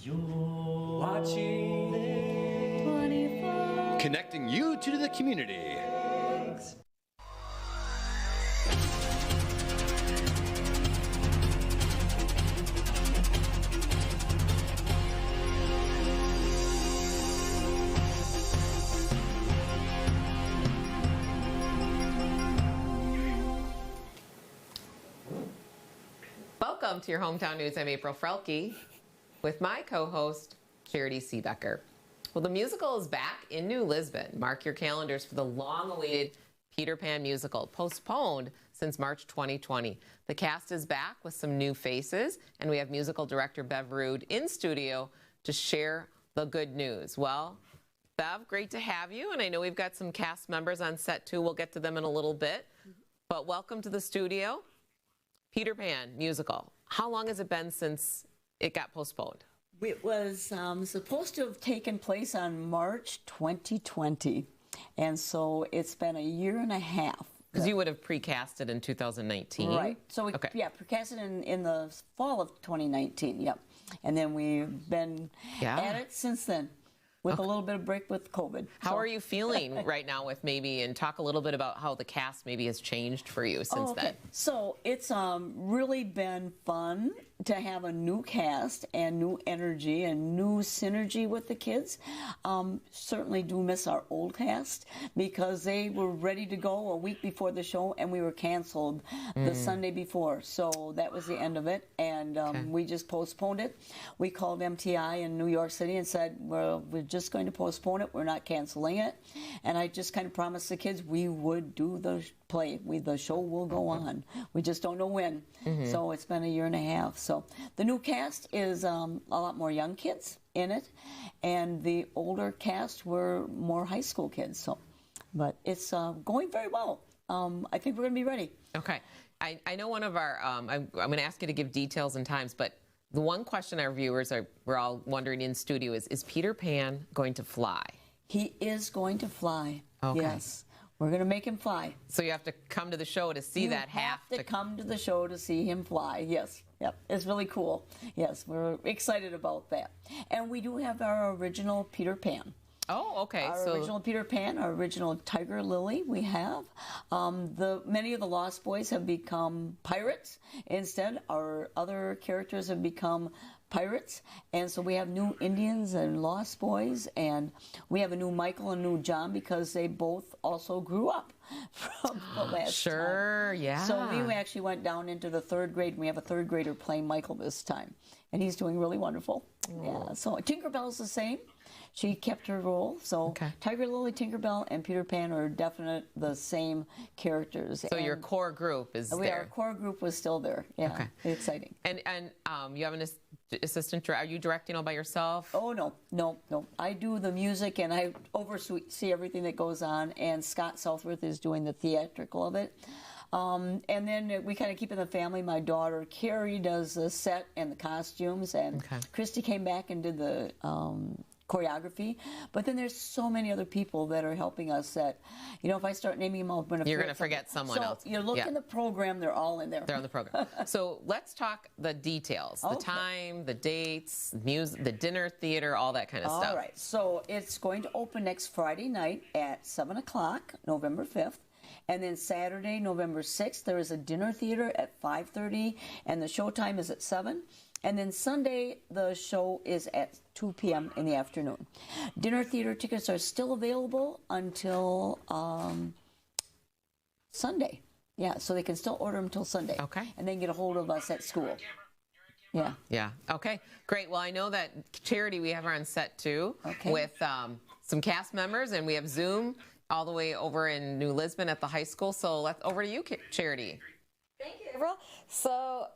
You're watching Lynxx. Connecting you to the community. Welcome to your Hometown News. I'm April Frelke with my co-host, Charity Seebecker. Well, the musical is back in New Lisbon. Mark your calendars for the long-awaited Peter Pan musical, postponed since March 2020. The cast is back with some new faces, and we have musical director Bev Rood in studio to share the good news. Well, Bev, great to have you, and I know we've got some cast members on set too. We'll get to them in a little bit, but welcome to the studio. Peter Pan musical. How long has it been since it got postponed? It was supposed to have taken place on March 2020, and so it's been a year and a half. Because you would have precasted in 2019. Right. So we precasted in the fall of 2019. Yep. And then we've been at it since then, with a little bit of break with COVID. How are you feeling right now with and talk a little bit about how the cast maybe has changed for you since then? So it's really been fun to have a new cast and new energy and new synergy with the kids. Certainly do miss our old cast because they were ready to go a week before the show and we were canceled the Sunday before. So that was the end of it, and we just postponed it. We called MTI in New York City and said, well, we're just going to postpone it. We're not canceling it. And I just kind of promised the kids we would do the play. The show will go on. We just don't know when. So it's been a year and a half. So the new cast is a lot more young kids in it, and the older cast were more high school kids. So, but it's going very well. I think we're going to be ready. Okay. I know one of our, I'm going to ask you to give details and times, but the one question our viewers we're all wondering in studio is Peter Pan going to fly? He is going to fly. Okay. Yes. We're going to make him fly. So you have to come to the show to see that. You have to come to the show to see him fly. Yes. Yep. It's really cool. Yes. We're excited about that. And we do have our original Peter Pan. Oh, okay. Our original Peter Pan, our original Tiger Lily we have. Many of the Lost Boys have become pirates. Instead, our other characters have become pirates. And so we have new Indians and Lost Boys, and we have a new Michael and new John because they both also grew up from the last time. Yeah. So we actually went down into the third grade, and we have a third grader playing Michael this time. And he's doing really wonderful. Yeah. So Tinkerbell's the same. She kept her role. So Tiger Lily, Tinkerbell, and Peter Pan are definitely the same characters. So your core group is there. Our core group was still there. Yeah. Okay. Exciting. And you have an assistant. Are you directing all by yourself? Oh, no. I do the music and I oversee everything that goes on. And Scott Southworth is doing the theatrical of it. And then we kind of keep in the family. My daughter Carrie does the set and the costumes, and Christy came back and did the choreography. But then there's so many other people that are helping us that, if I start naming them, you're going to forget someone else. So you look in the program, they're all in there. They're on the program. So let's talk the details, the time, the dates, music, the dinner theater, all that kind of stuff. All right. So it's going to open next Friday night at 7 o'clock, November 5th. And then Saturday, November 6th, there is a dinner theater at 5:30, and the show time is at 7. And then Sunday, the show is at 2 p.m. in the afternoon. Dinner theater tickets are still available until Sunday. Yeah, so they can still order them until Sunday. Okay. And then get a hold of us at school. Yeah. Yeah. Okay. Great. Well, I know that Charity, we have her on set too with some cast members, and we have Zoom all the way over in New Lisbon at the high school. So over to you, Charity. Thank you, April. So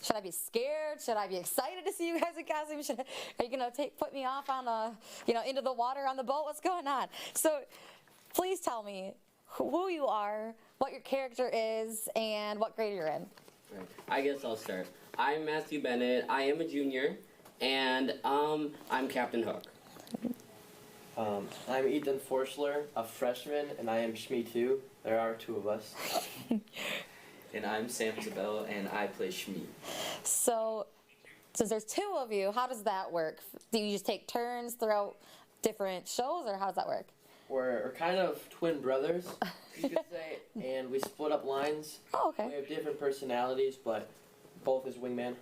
should I be scared? Should I be excited to see you guys in costume? Are you gonna put me off on into the water on the boat? What's going on? So please tell me who you are, what your character is, and what grade you're in. Right. I guess I'll start. I'm Matthew Bennett. I am a junior, and I'm Captain Hook. I'm Ethan Forschler, a freshman, and I am Shmi too. There are two of us. And I'm Sam Isabel, and I play Shmi. So since there's 2 of you, how does that work? Do you just take turns throughout different shows, or how does that work? We're kind of twin brothers, you could say, and we split up lines. Oh, okay. We have different personalities, but both is wingman.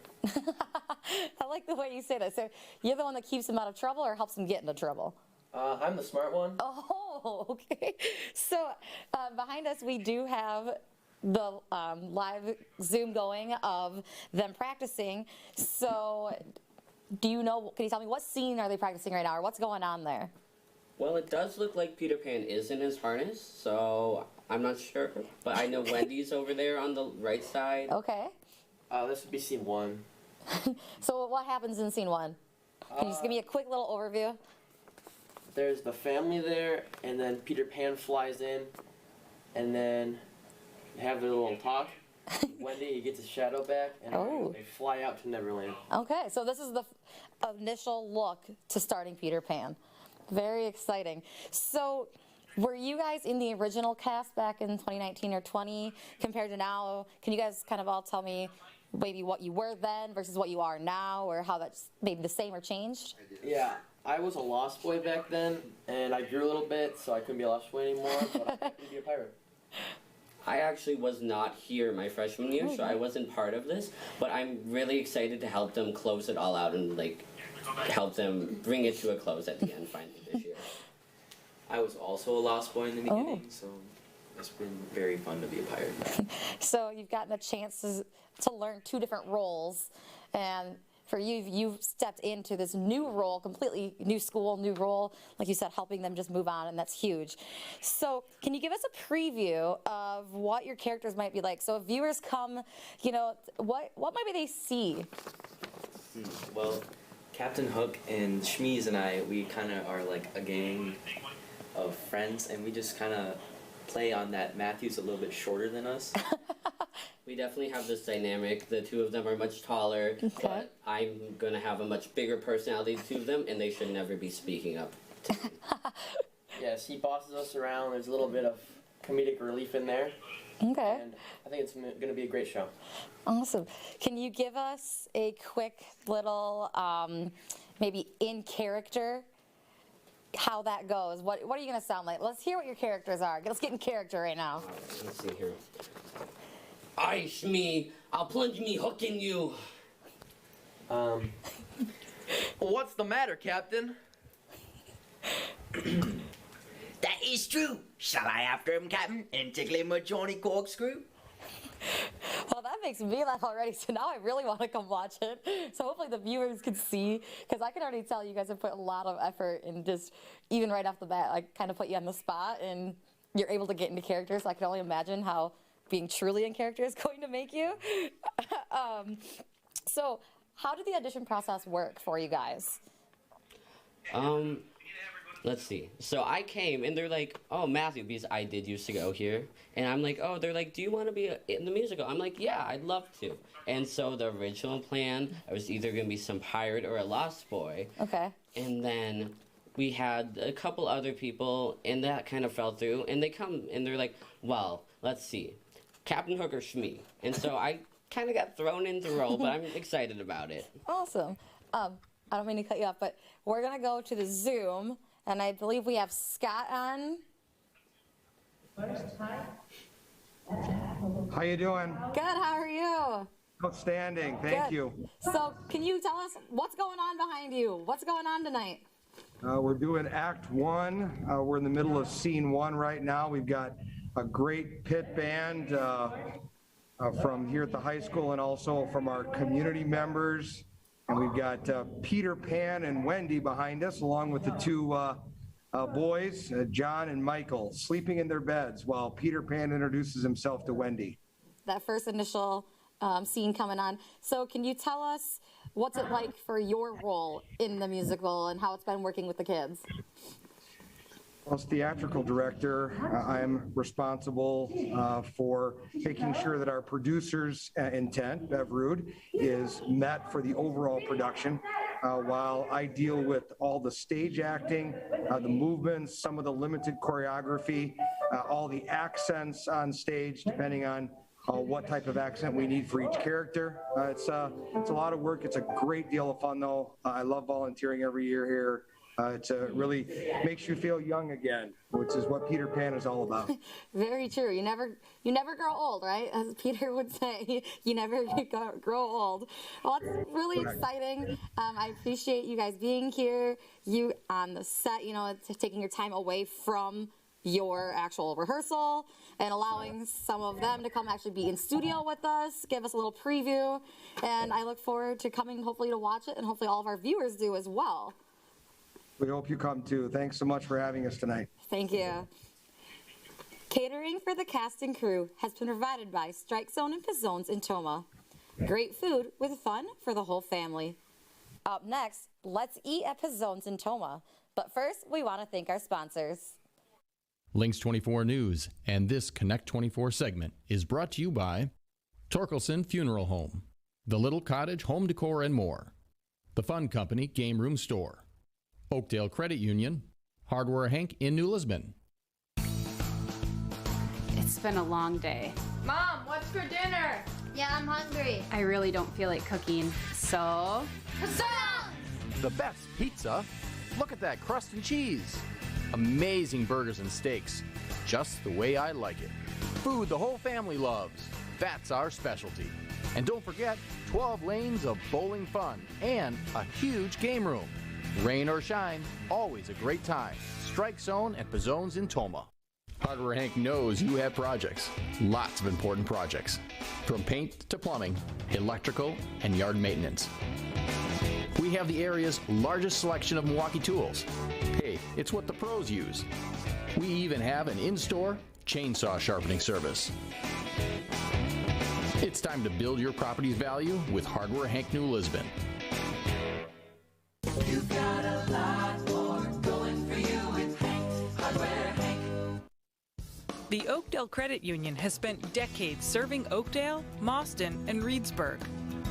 I like the way you say that. So you're the one that keeps him out of trouble or helps him get into trouble? I'm the smart one. Oh, okay. So behind us, we do have the live Zoom going of them practicing. So can you tell me what scene are they practicing right now, or what's going on there? Well, it does look like Peter Pan is in his harness, so I'm not sure. But I know Wendy's over there on the right side. Okay. This would be scene 1. So what happens in scene 1? Can you just give me a quick little overview? There's the family there, and then Peter Pan flies in, and then they have their little talk. Wendy, he gets his shadow back, and they fly out to Neverland. Okay, so this is the initial look to starting Peter Pan. Very exciting. So were you guys in the original cast back in 2019 or 20 compared to now? Can you guys kind of all tell me maybe what you were then versus what you are now, or how that's maybe the same or changed? Yeah, I was a lost boy back then, and I grew a little bit, so I couldn't be a lost boy anymore, but I'm happy to be a pirate. I actually was not here my freshman year, so I wasn't part of this, but I'm really excited to help them close it all out and help them bring it to a close at the end finally this year. I was also a lost boy in the beginning, so it's been very fun to be a pirate. So you've gotten a chance to learn 2 different roles, and for you, you've stepped into this new role, completely new school, new role, like you said, helping them just move on, and that's huge. So can you give us a preview of what your characters might be like? So if viewers come, what might they see? Well, Captain Hook and Shmeez and I, we kind of are like a gang of friends, and we just kind of play on that Matthew's a little bit shorter than us. We definitely have this dynamic. The 2 of them are much taller, but I'm going to have a much bigger personality, the 2 of them, and they should never be speaking up to me. Yes, he bosses us around. There's a little bit of comedic relief in there. Okay. And I think it's going to be a great show. Awesome. Can you give us a quick little, maybe in character, how that goes? What are you going to sound like? Let's hear what your characters are. Let's get in character right now. All right, let's see here. Ice me, I'll plunge me hook in you. What's the matter, Captain? That is true. Shall I after him, Captain, and tickle him with Johnny Corkscrew? Well, that makes me laugh already, so now I really want to come watch it. So hopefully the viewers can see, because I can already tell you guys have put a lot of effort in just, even right off the bat, I kind of put you on the spot, and you're able to get into character, so I can only imagine how being truly in character is going to make you. So how did the audition process work for you guys? Let's see. So I came, and they're like, oh, Matthew, because I did used to go here. And I'm like, oh, they're like, do you want to be in the musical? I'm like, yeah, I'd love to. And so the original plan, I was either going to be some pirate or a lost boy. Okay. And then we had a couple other people, and that kind of fell through. And they come, and they're like, well, let's see. Captain Hook or Shmee. And so I kind of got thrown into the role, but I'm excited about it. Awesome. I don't mean to cut you off, but we're going to go to the Zoom, and I believe we have Scott on. How you doing? Good, how are you? Outstanding, thank you. So can you tell us what's going on behind you? What's going on tonight? We're doing Act 1. We're in the middle of Scene 1 right now. We've got a great pit band from here at the high school and also from our community members. And we've got Peter Pan and Wendy behind us, along with the 2 boys, John and Michael, sleeping in their beds while Peter Pan introduces himself to Wendy. That first initial scene coming on. So can you tell us what's it like for your role in the musical and how it's been working with the kids? As theatrical director, I'm responsible for making sure that our producer's intent, Bev Rood, is met for the overall production, while I deal with all the stage acting, the movements, some of the limited choreography, all the accents on stage, depending on what type of accent we need for each character. It's a lot of work. It's a great deal of fun, though. I love volunteering every year here. It really makes you feel young again, which is what Peter Pan is all about. Very true. You never grow old, right? As Peter would say, you never grow old. Well, it's really exciting. I appreciate you guys being here. You on the set, taking your time away from your actual rehearsal and allowing some of them to come actually be in studio with us, give us a little preview. And I look forward to coming, hopefully, to watch it, and hopefully all of our viewers do as well. We hope you come too. Thanks so much for having us tonight. Thank you. Catering for the cast and crew has been provided by Strike Zone and Pizone in Tomah. Great food with fun for the whole family. Up next, let's eat at Pizone in Tomah. But first, we want to thank our sponsors. Lynxx 24 News and this Connect 24 segment is brought to you by Torkelson Funeral Home, The Little Cottage Home Decor and more, The Fun Company Game Room Store, Oakdale Credit Union, Hardware Hank in New Lisbon. It's been a long day. Mom, what's for dinner? Yeah, I'm hungry. I really don't feel like cooking, so... The best pizza? Look at that crust and cheese. Amazing burgers and steaks, just the way I like it. Food the whole family loves. That's our specialty. And don't forget, 12 lanes of bowling fun and a huge game room. Rain or shine, always a great time. Strike Zone and Pizone's in Tomah. Hardware Hank knows you have projects, lots of important projects, from paint to plumbing, electrical, and yard maintenance. We have the area's largest selection of Milwaukee tools. Hey, it's what the pros use. We even have an in-store chainsaw sharpening service. It's time to build your property's value with Hardware Hank New Lisbon. You've got a lot more going for you with Hank, Hardware Hank. The Oakdale Credit Union has spent decades serving Oakdale, Mauston, and Reedsburg.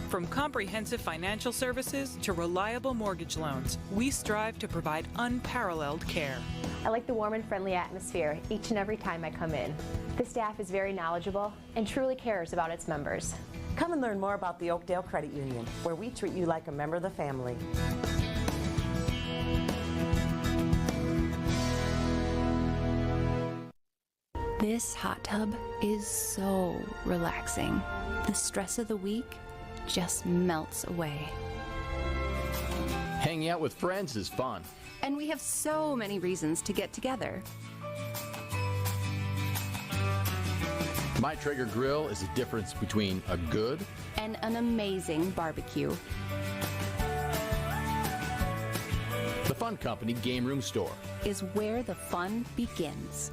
From comprehensive financial services to reliable mortgage loans, we strive to provide unparalleled care. I like the warm and friendly atmosphere each and every time I come in. The staff is very knowledgeable and truly cares about its members. Come and learn more about the Oakdale Credit Union, where we treat you like a member of the family. This hot tub is so relaxing. The stress of the week just melts away. Hanging out with friends is fun. And we have so many reasons to get together. My Traeger grill is the difference between a good and an amazing barbecue. The Fun Company Game Room Store is where the fun begins.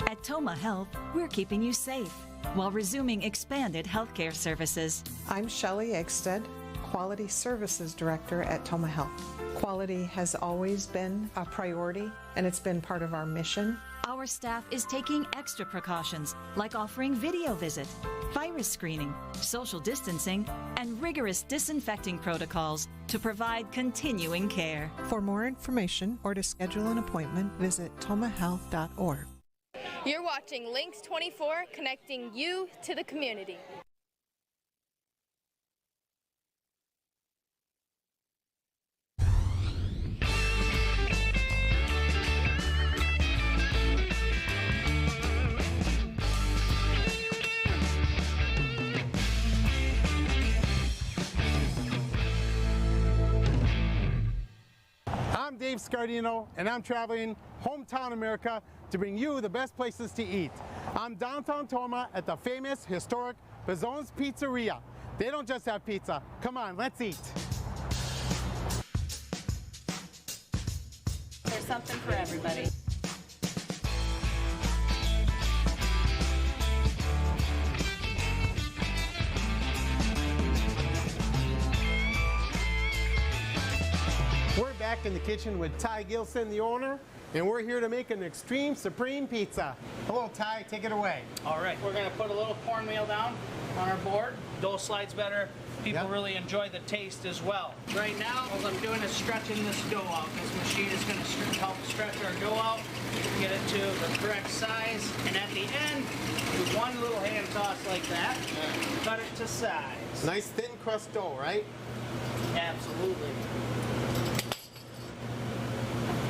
At Tomah Health, we're keeping you safe while resuming expanded healthcare services. I'm Shelley Eggstead, Quality Services Director at Tomah Health. Quality has always been a priority, and it's been part of our mission. Our staff is taking extra precautions, like offering video visit, virus screening, social distancing, and rigorous disinfecting protocols to provide continuing care. For more information or to schedule an appointment, visit tomahhealth.org. You're watching Lynxx 24, connecting you to the community. I'm Dave Scardino, and I'm traveling hometown America to bring you the best places to eat. I'm downtown Tomah at the famous historic Pizone's Pizzeria. They don't just have pizza. Come on, let's eat. There's something for everybody. We're back in the kitchen with Ty Gilson, the owner, and we're here to make an extreme supreme pizza. Hello, Ty, take it away. All right, we're gonna put a little cornmeal down on our board. Dough slides better. People really enjoy the taste as well. Right now, all I'm doing is stretching this dough out. This machine is gonna help stretch our dough out, get it to the correct size, and at the end, do one little hand toss like that, cut it to size. Nice thin crust dough, right? Absolutely.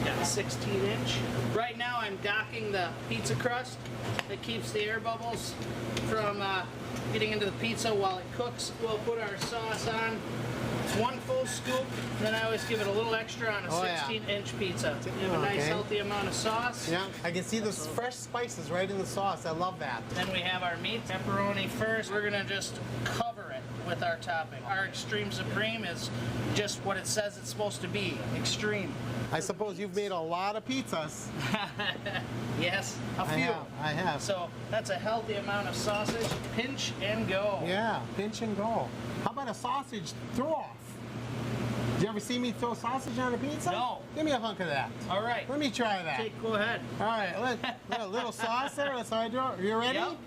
Got a 16-inch. Right now I'm docking the pizza crust that keeps the air bubbles from getting into the pizza while it cooks. We'll put our sauce on. It's one full scoop, then I always give it a little extra on a 16-inch pizza. You have a nice healthy amount of sauce. Yeah, I can see those fresh spices right in the sauce. I love that. Then we have our meat, pepperoni first. We're gonna just cover it with our topping. Our Extreme Supreme is just what it says it's supposed to be, extreme. I suppose you've made a lot of pizzas. Yes, a few. I have. So that's a healthy amount of sausage. Pinch and go. Yeah, pinch and go. How about a sausage throw-off? Did you ever see me throw sausage on a pizza? No. Give me a hunk of that. All right. Let me try that. Go ahead. All right, a little sauce there. That's how I do it. You ready? Yep.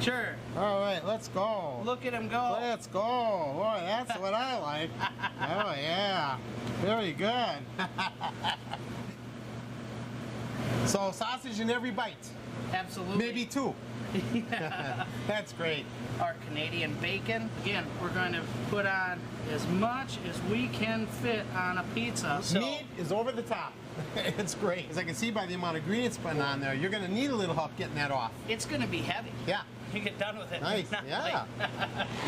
Sure. All right, let's go. Look at him go. Let's go. Boy, that's what I like. Oh, yeah. Very good. So, sausage in every bite? Absolutely. Maybe two. Yeah. That's great. Our Canadian bacon. Again, we're going to put on as much as we can fit on a pizza. Meat is over the top. It's great. As I can see by the amount of ingredients putting on there, you're going to need a little help getting that off. It's going to be heavy. Yeah. You get done with it. Nice. Yeah.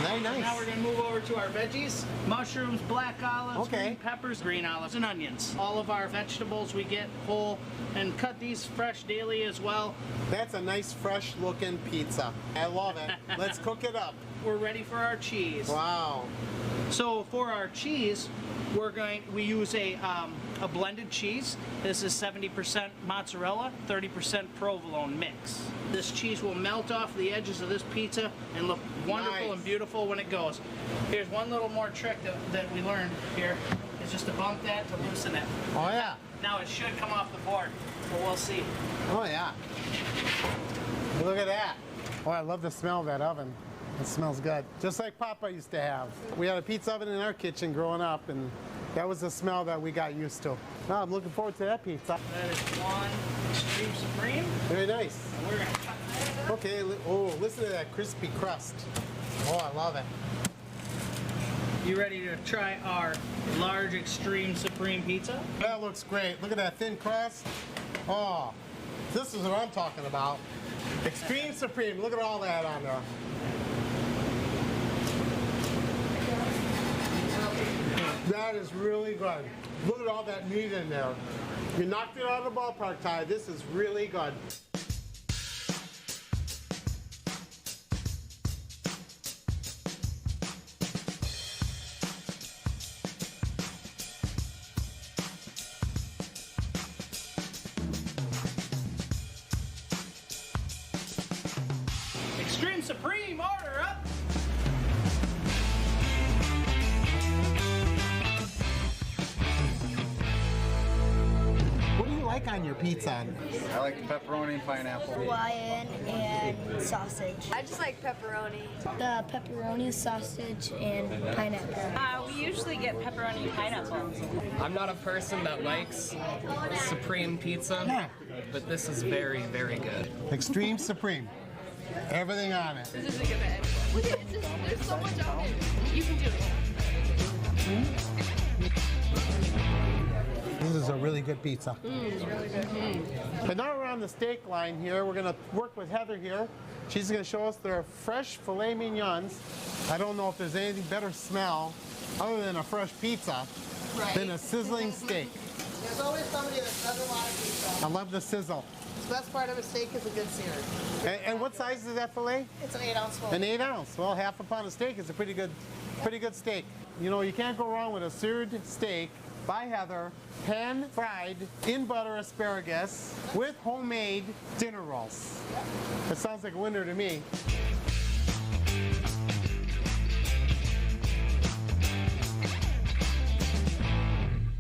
Very nice. Now we're going to move over to our veggies. Mushrooms, black olives, green peppers, green olives, and onions. All of our vegetables we get whole and cut these fresh daily as well. That's a nice fresh looking pizza. I love it. Let's cook it up. We're ready for our cheese. Wow. So for our cheese, we use a blended cheese. This is 70% mozzarella, 30% provolone mix. This cheese will melt off the edges of this pizza and look wonderful and beautiful when it goes. Here's one little more trick that we learned here, is just to bump that to loosen it. Oh yeah. Now it should come off the board, but we'll see. Oh yeah. Look at that. Oh, I love the smell of that oven. It smells good. Just like Papa used to have. We had a pizza oven in our kitchen growing up, and that was the smell that we got used to. Now I'm looking forward to that pizza. That is one Extreme Supreme. Very nice. And we're gonna cut that. Okay, oh, listen to that crispy crust. Oh, I love it. You ready to try our large Extreme Supreme pizza? That looks great. Look at that thin crust. Oh, this is what I'm talking about. Extreme Supreme. Look at all that on there. That is really good. Look at all that meat in there. You knocked it out of the ballpark, Ty. This is really good. Extreme Supreme, order up! What do you like on your pizza? I like pepperoni and pineapple. Hawaiian and sausage. I just like pepperoni. The pepperoni, sausage, and pineapple. We usually get pepperoni and pineapple. I'm not a person that likes Supreme pizza, but this is very, very good. Extreme Supreme. Everything on it. This isn't gonna end. Look at it, there's so much on it. You can do it. This is a really good pizza. It's really good. And now we're on the steak line here. We're going to work with Heather here. She's going to show us their fresh filet mignons. I don't know if there's anything better smell other than a fresh pizza than a sizzling steak. There's always somebody that doesn't want a pizza. I love the sizzle. The best part of a steak is a good sear. And what size is that filet? It's an 8-ounce full. An 8 ounce. Well, half a pound of steak is a pretty good steak. You know, you can't go wrong with a seared steak by Heather, pan-fried in butter asparagus with homemade dinner rolls. That sounds like a winner to me.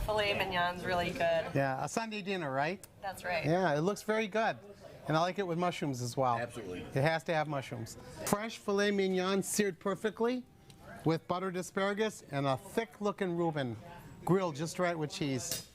Filet filet mignon's really good. Yeah, a Sunday dinner, right? That's right. Yeah, it looks very good. And I like it with mushrooms as well. Absolutely. It has to have mushrooms. Fresh filet mignon seared perfectly with buttered asparagus and a thick-looking Reuben, grilled just right with cheese.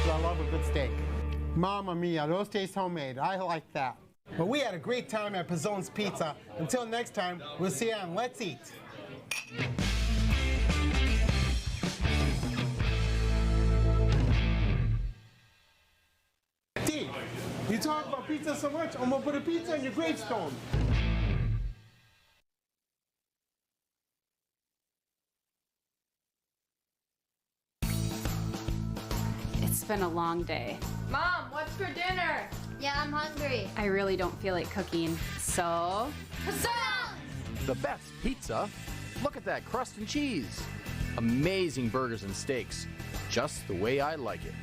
I love a good steak. Mamma mia, those taste homemade. I like that. But we had a great time at Pizone's Pizza. Until next time, we'll see you on Let's Eat. Steve, you talk about pizza so much, I'm gonna put a pizza on your gravestone. It's been a long day. Mom, what's for dinner? Yeah, I'm hungry. I really don't feel like cooking, so... Pizone! The best pizza? Look at that crust and cheese. Amazing burgers and steaks, just the way I like it.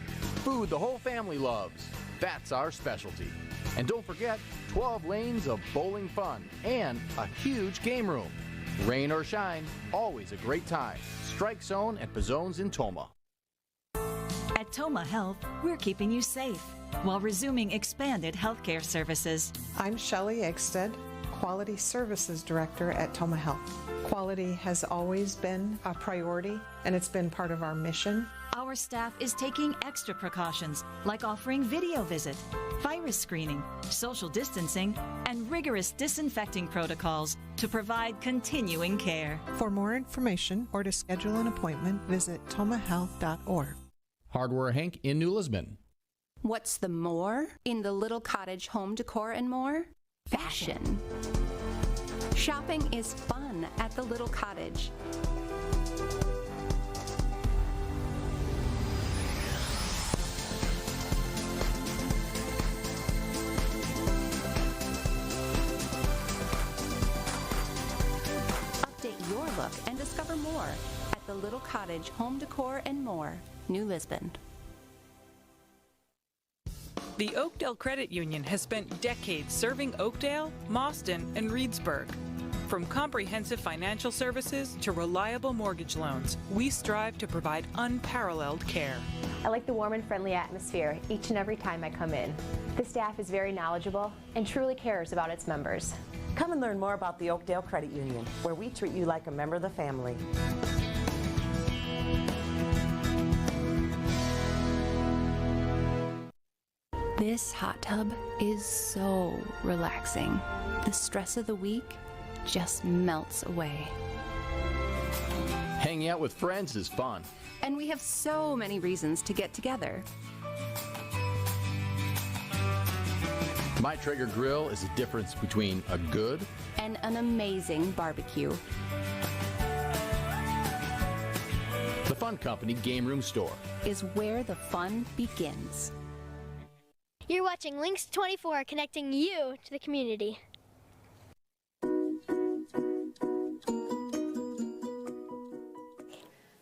Food the whole family loves. That's our specialty. And don't forget, 12 lanes of bowling fun and a huge game room. Rain or shine, always a great time. Strike Zone at Pizone's in Tomah. At Tomah Health, we're keeping you safe while resuming expanded healthcare services. I'm Shelley Eggstead, Quality Services Director at Tomah Health. Quality has always been a priority, and it's been part of our mission. Our staff is taking extra precautions, like offering video visit, virus screening, social distancing, and rigorous disinfecting protocols to provide continuing care. For more information or to schedule an appointment, visit tomahhealth.org. Hardware Hank in New Lisbon. What's the more in the Little Cottage home decor and more? Fashion. Shopping is fun at the Little Cottage. Update your look and discover more at the Little Cottage home decor and more, New Lisbon. The Oakdale Credit Union has spent decades serving Oakdale, Mauston, and Reedsburg. From comprehensive financial services to reliable mortgage loans, we strive to provide unparalleled care. I like the warm and friendly atmosphere each and every time I come in. The staff is very knowledgeable and truly cares about its members. Come and learn more about the Oakdale Credit Union, where we treat you like a member of the family. This hot tub is so relaxing. The stress of the week just melts away. Hanging out with friends is fun. And we have so many reasons to get together. My Traeger grill is the difference between a good and an amazing barbecue. The Fun Company Game Room Store is where the fun begins. You're watching Lynxx 24, connecting you to the community.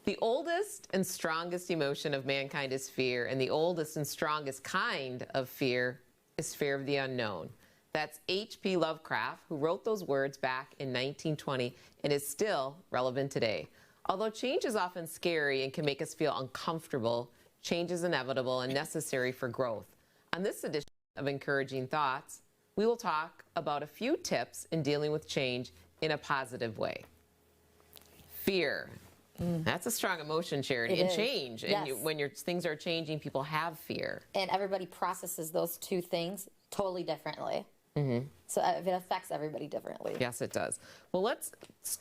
The oldest and strongest emotion of mankind is fear, and the oldest and strongest kind of fear is fear of the unknown. That's H.P. Lovecraft, who wrote those words back in 1920 and is still relevant today. Although change is often scary and can make us feel uncomfortable, change is inevitable and necessary for growth. On this edition of Encouraging Thoughts, we will talk about a few tips in dealing with change in a positive way. Fear. That's a strong emotion, Charity. And change. Yes. And when things are changing, people have fear. And everybody processes those two things totally differently. So it affects everybody differently. Yes, it does. Well, let's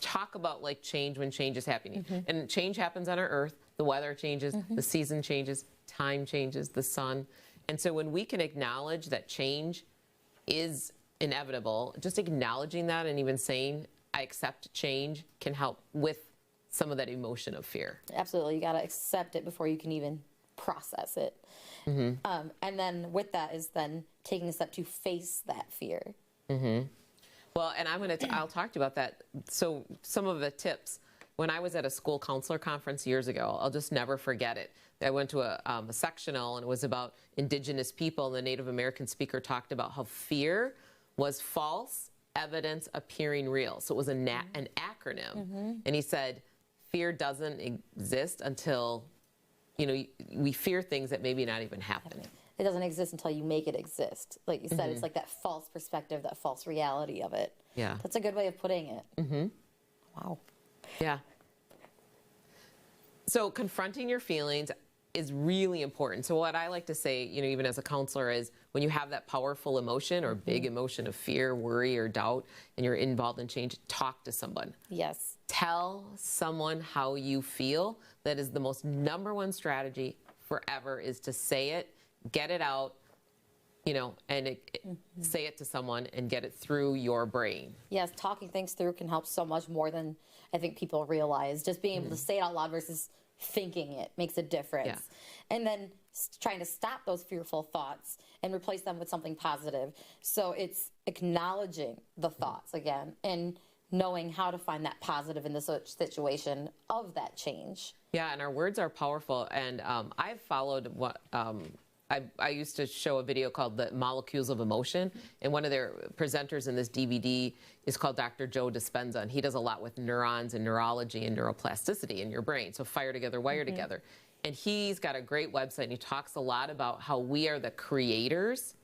talk about like change when change is happening. And change happens on our earth. The weather changes, the season changes, time changes, the sun. And so when we can acknowledge that change is inevitable, just acknowledging that and even saying, I accept change, can help with some of that emotion of fear. Absolutely. You got to accept it before you can even process it. And then with that is then taking a step to face that fear. Well, and I'll talk to you about that. So some of the tips when I was at a school counselor conference years ago, I'll just never forget it. I went to a sectional, and it was about Indigenous people, and the Native American speaker talked about how fear was false evidence appearing real. So it was an acronym. And he said, fear doesn't exist until, we fear things that maybe not even happening. It doesn't exist until you make it exist. Like you said, it's like that false perspective, that false reality of it. Yeah. That's a good way of putting it. Wow. Yeah. So confronting your feelings is really important. So what I like to say, even as a counselor, is when you have that powerful emotion or big emotion of fear, worry, or doubt, and you're involved in change, talk to someone. Yes. Tell someone how you feel. That is the most #1 strategy forever, is to say it, get it out, and say it to someone and get it through your brain. Yes, talking things through can help so much more than I think people realize. Just being able to say it out loud versus thinking it makes a difference. Yeah. And then trying to stop those fearful thoughts and replace them with something positive. So it's acknowledging the thoughts again and knowing how to find that positive in the situation of that change. Yeah, and our words are powerful. And I've followed what I used to show a video called The Molecules of Emotion, and one of their presenters in this DVD is called Dr. Joe Dispenza, and he does a lot with neurons and neurology and neuroplasticity in your brain, so fire together, wire together. And he's got a great website, and he talks a lot about how we are the creators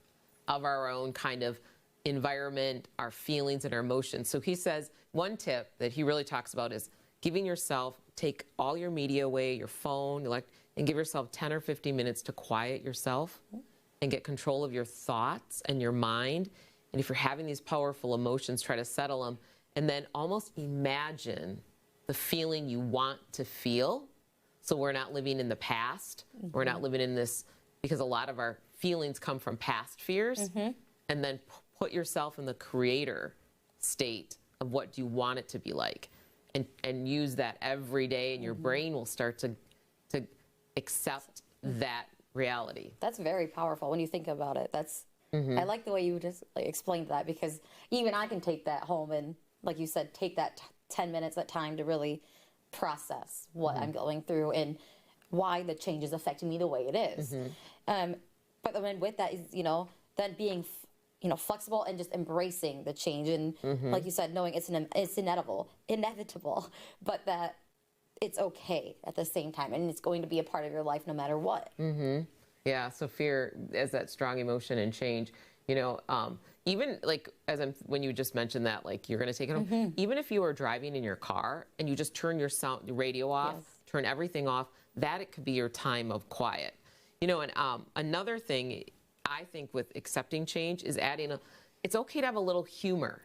of our own kind of environment, our feelings and our emotions. So he says one tip that he really talks about is giving yourself, take all your media away, your phone, and give yourself 10 or 15 minutes to quiet yourself and get control of your thoughts and your mind. And if you're having these powerful emotions, try to settle them, and then almost imagine the feeling you want to feel. So we're not living in the past. We're not living in this, because a lot of our feelings come from past fears. And then put yourself in the creator state of what do you want it to be like, and use that every day, and your brain will start to accept that reality. That's very powerful when you think about it. That's I like the way you just explained that, because even I can take that home and, like you said, take that 10 minutes, that time to really process what I'm going through and why the change is affecting me the way it is. But then with that is, then being flexible and just embracing the change, and like you said, knowing it's inevitable, but that it's okay at the same time, and it's going to be a part of your life no matter what. Yeah, so fear is that strong emotion and change. Even when you just mentioned that, like you're going to take it home, even if you are driving in your car and you just turn your radio off, turn everything off, that it could be your time of quiet. And another thing I think with accepting change is adding it's okay to have a little humor.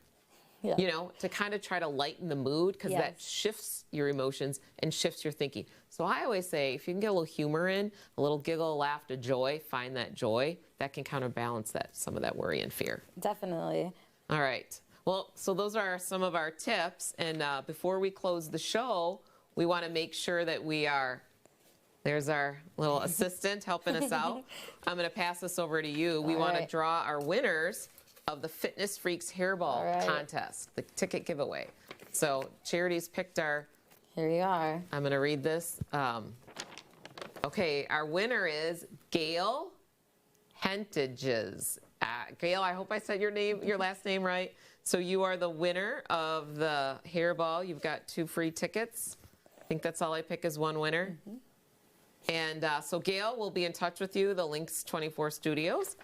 To kind of try to lighten the mood, because that shifts your emotions and shifts your thinking. So I always say, if you can get a little humor in, a little giggle, a laugh, a joy, find that joy, that can counterbalance some of that worry and fear. Definitely. All right. Well, so those are some of our tips. And before we close the show, we want to make sure that there's our little assistant helping us out. I'm going to pass this over to you. We want to draw our winners of the Fitness Freaks Hairball contest, the ticket giveaway. So Charity's picked our... Here you are. I'm going to read this. Okay, our winner is Gail Hentages. Gail, I hope I said your last name right. So you are the winner of the Hairball. You've got 2 free tickets. I think that's all I pick is one winner. And so Gail will be in touch with you, the Lynxx 24 Studios.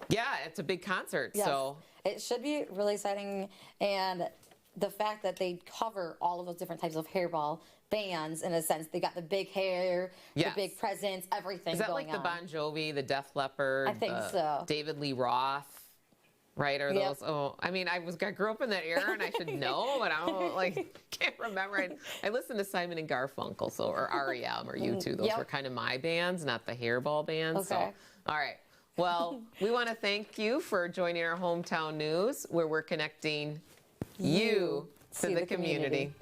Yeah, it's a big concert. Yes. So it should be really exciting, and the fact that they cover all of those different types of hairball bands, in a sense, they got the big hair, the big presence, everything. Is that going like the on. Bon Jovi, the Def Leppard, I think so. David Lee Roth, right? Are those? Oh, I mean, I grew up in that era, and I should know, but I don't can't remember. I listened to Simon and Garfunkel, or REM, or U2. Those were kind of my bands, not the hairball bands. Okay. So, all right. Well, we want to thank you for joining our Hometown News, where we're connecting you to the community.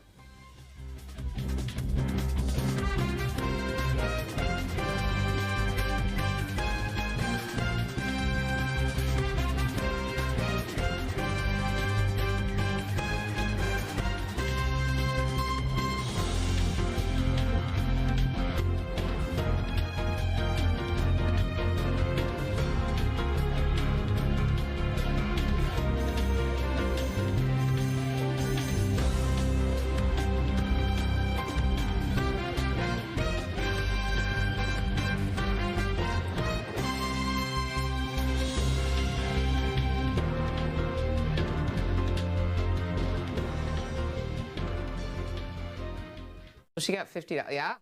She got $50. Yeah.